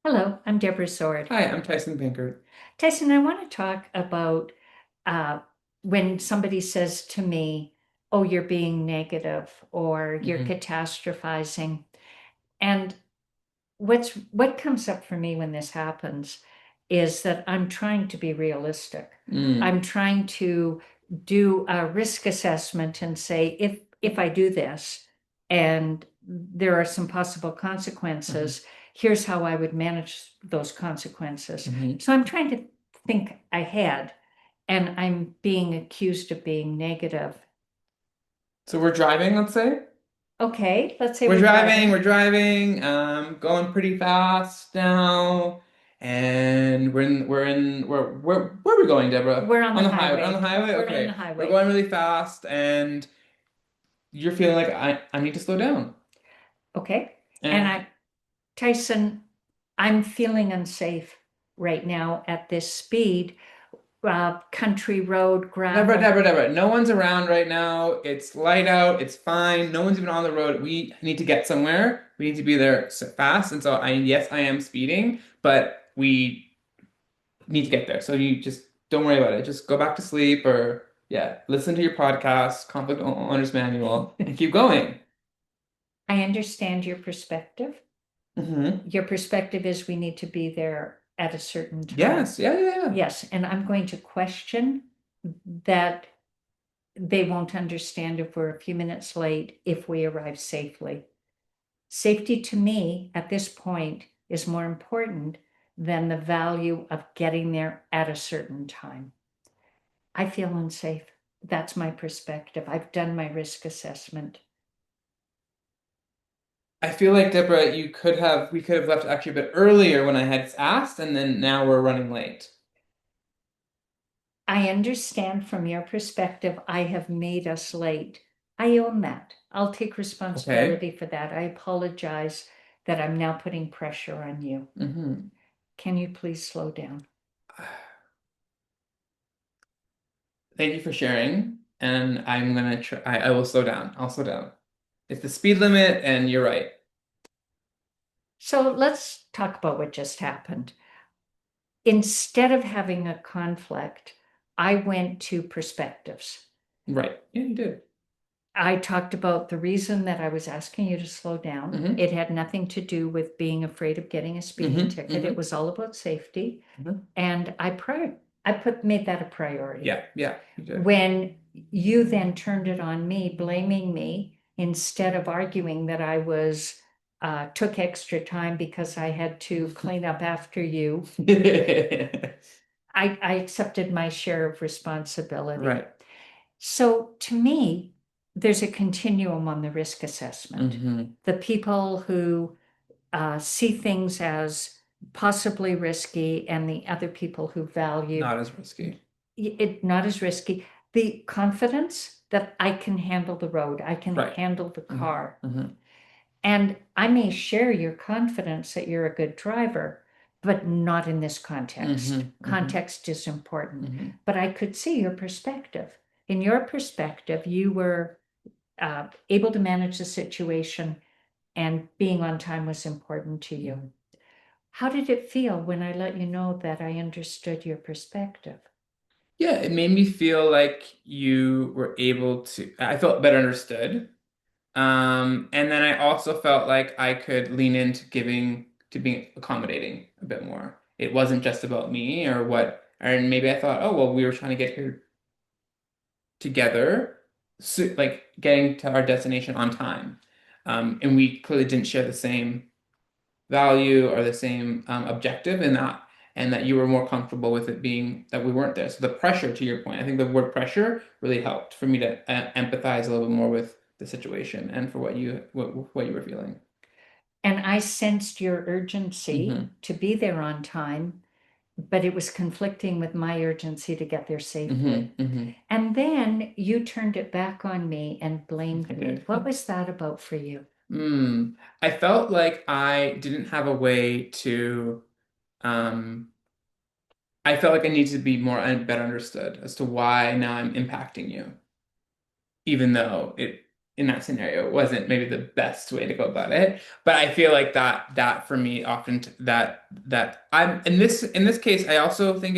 Hello, I'm Deborah Sword. Hi, I'm Tyson Pinkert. Tyson, I want to talk about uh, when somebody says to me, "Oh, you're being negative," or "You're Hmm. catastrophizing." And what comes up for me when this happens is that I'm trying to be realistic. Mm. I'm trying to do a risk assessment and say, if I do this and there are some possible Hmm. consequences, here's how I would manage those consequences. Hmm. So I'm trying to think ahead, and I'm being accused of being negative. So we're driving, let's say. Okay, let's say We're we're driving, driving. we're driving, going pretty fast now. And where are we going, Deborah? We're on the On the highway. On the highway. highway? We're on the Okay. We're highway. going really fast and you're feeling like I need to slow down. Okay. And And Tyson, I'm feeling unsafe right now at this speed. Country road, Deborah, gravel. Deborah, Deborah, no one's around right now. It's light out. It's fine. No one's even on the road. We need to get somewhere. We need to be there fast. And so yes, I am speeding, but we need to get there. So you just don't worry about it. Just go back to sleep or yeah, listen to your podcast, Conflict Owners Manual, and keep going. I understand your perspective. Hmm. Your perspective is we need to be there at a certain time. Yes, yeah, yeah, yeah. Yes, and I'm going to question that they won't understand if we're a few minutes late if we arrive safely. Safety to me at this point is more important than the value of getting there at a certain time. I feel unsafe. That's my perspective. I've done my risk assessment. I feel like Deborah, we could have left actually a bit earlier when I had asked, and then now we're running late. I understand from your perspective, I have made us late. I own that. I'll take Okay. responsibility for that. I apologize that I'm now putting pressure on you. Hmm. Can you please slow down? Thank you for sharing, and I'm gonna try. I will slow down. I'll slow down. It's the speed limit, and you're right. So let's talk about what just happened. Instead of having a conflict, I went to perspectives. Right. Yeah, you did. I talked about the reason that I was asking you to slow down. Hmm. It had nothing to do with being afraid of getting a speeding Hmm. ticket. It Hmm. was all about safety. Hmm. And I put made that a priority. Yeah, yeah, you did. When you then turned it on me, blaming me instead of arguing that I was took extra time because I had to clean up after you, I accepted my share of responsibility. Right. So to me, there's a continuum on the risk assessment. Hmm. The people who see things as possibly risky, and the other people who value Not as risky. it not as risky. The confidence that I can handle the road, I can Right. handle the Hmm. car. Hmm. And I may share your confidence that you're a good driver, but not in this context. Hmm. Hmm. Context is important. Hmm. But I could see your perspective. In your perspective, you were able to manage the situation, and being on time was important to you. How did it feel when I let you know that I understood your perspective? Yeah, it made me feel like you were able to, I felt better understood. And then I also felt like I could lean into to being accommodating a bit more. It wasn't just about me or what, and maybe I thought, oh, well, we were trying to get here together, so, like getting to our destination on time. And we clearly didn't share the same value or the same objective in that, and that you were more comfortable with it being that we weren't there. So the pressure, to your point, I think the word pressure really helped for me to empathize a little bit more with the situation and for what you were feeling. And I sensed your urgency Hmm. to be there on time, but it was conflicting with my urgency to get there Hmm. safely. Hmm. And then you turned it back on me and I blamed me. did. What was that about for you? Mm. I felt like I didn't have a way to um I felt like I needed to be more better understood as to why now I'm impacting you, even though it in that scenario wasn't maybe the best way to go about it. But I feel like that for me often that I'm in this case I also think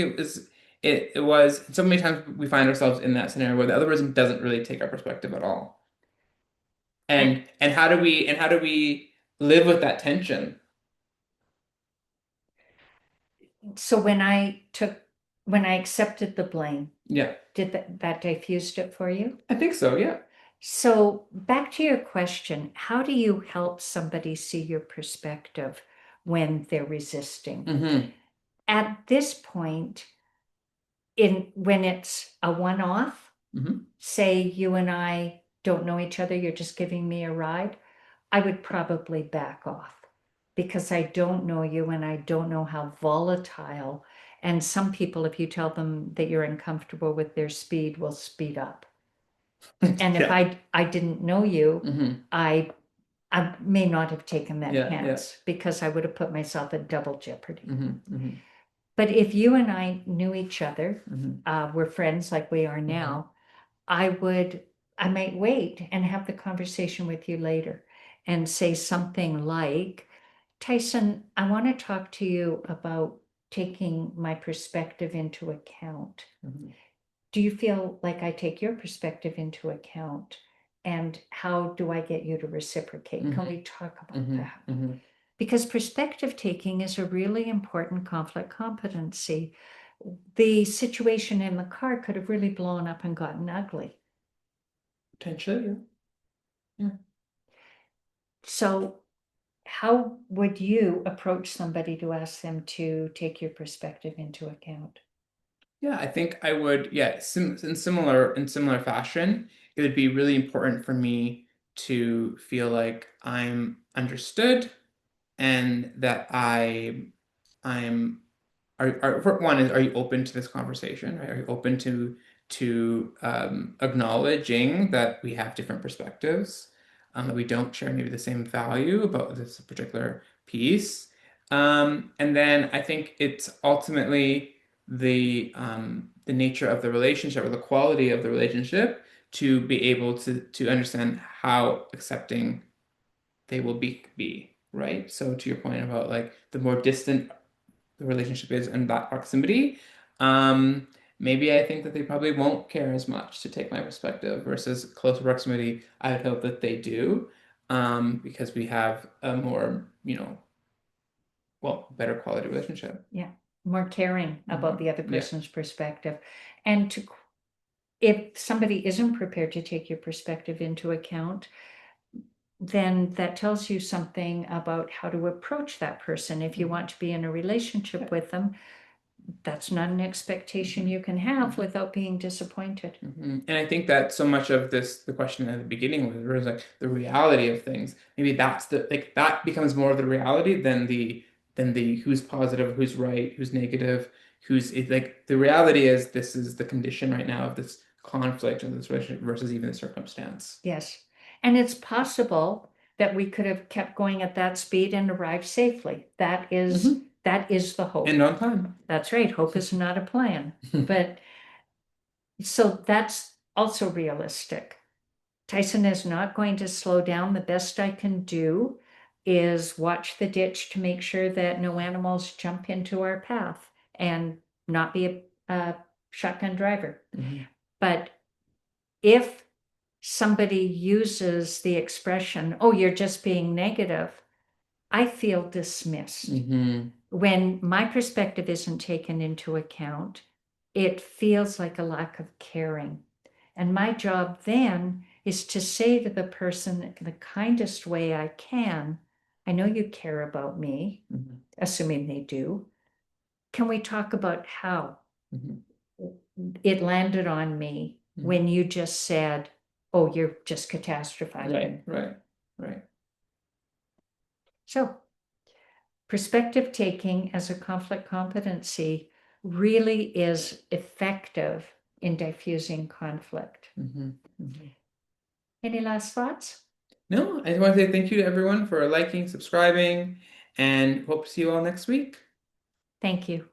it was so many times we find ourselves in that scenario where the other person doesn't really take our perspective at all. And And how do we live with that tension? so when I accepted the blame, Yeah, did that diffused it for you? I think so. Yeah. So back to your question, how do you help somebody see your perspective when they're resisting? Hmm. At this point, in when it's a one-off, Hmm. say you and I don't know each other, you're just giving me a ride, I would probably back off because I don't know you and I don't know how volatile. And some people, if you tell them that you're uncomfortable with their speed, will speed up. And if Yeah. I didn't know you, Hmm. I I may not have taken that Yeah. Yeah. chance because I would have put myself at double jeopardy. Hmm. Hmm. But if you and I knew each other, Hmm. we're friends like we are Hmm. now, I would, I might wait and have the conversation with you later and say something like, Tyson, I want to talk to you about taking my perspective into account. Hmm. Do you feel like I take your perspective into account? And how do I get you to reciprocate? Can we talk about Hmm. that? Hmm. Because perspective taking is a really important conflict competency. The situation in the car could have really blown up and gotten ugly. Potentially, yeah. Yeah. So, how would you approach somebody to ask them to take your perspective into account? Yeah, I think I would, yeah, in similar fashion, it would be really important for me to feel like I'm understood and that I'm for one is are you open to this conversation, right? Are you open to acknowledging that we have different perspectives, that we don't share maybe the same value about this particular piece, and then I think it's ultimately the nature of the relationship or the quality of the relationship to be able to understand how accepting they will be, right? So to your point about like the more distant the relationship is and that proximity, um, maybe I think that they probably won't care as much to take my perspective versus closer proximity. I would hope that they do, because we have a more, well, better quality relationship. Yeah, more caring about Hmm. the other Yeah. person's perspective. And if somebody isn't prepared to take your perspective into account, then that tells you something about how to approach that person. If you Mhm. want to be in a relationship with them, that's not an expectation you can have Mhm. without being disappointed. And I think that so much of the question at the beginning was like the reality of things. Maybe that's the like that becomes more of the reality than the who's positive, who's right, who's negative, like the reality is this is the condition right now of this conflict of this relationship versus even the circumstance. Yes. And it's possible that we could have kept going at that speed and arrived safely. Hmm. That is the hope. And on time. That's right. Hope is not a plan. But so that's also realistic. Tyson is not going to slow down. The best I can do is watch the ditch to make sure that no animals jump into our path and not be a shotgun driver. Hmm. But if somebody uses the expression, oh, you're just being negative, I feel dismissed. Hmm. When my perspective isn't taken into account, it feels like a lack of caring. And my job then is to say to the person in the kindest way I can, I know you care about me, Hmm. assuming they do. Can we talk about how Hmm. it landed on me Hmm. when you just said, oh, you're just Right, catastrophizing? right, right. So, perspective taking as a conflict competency really is effective in diffusing conflict. Hmm. Hmm. Any last thoughts? No, I just want to say thank you to everyone for liking, subscribing, and hope to see you all next week. Thank you.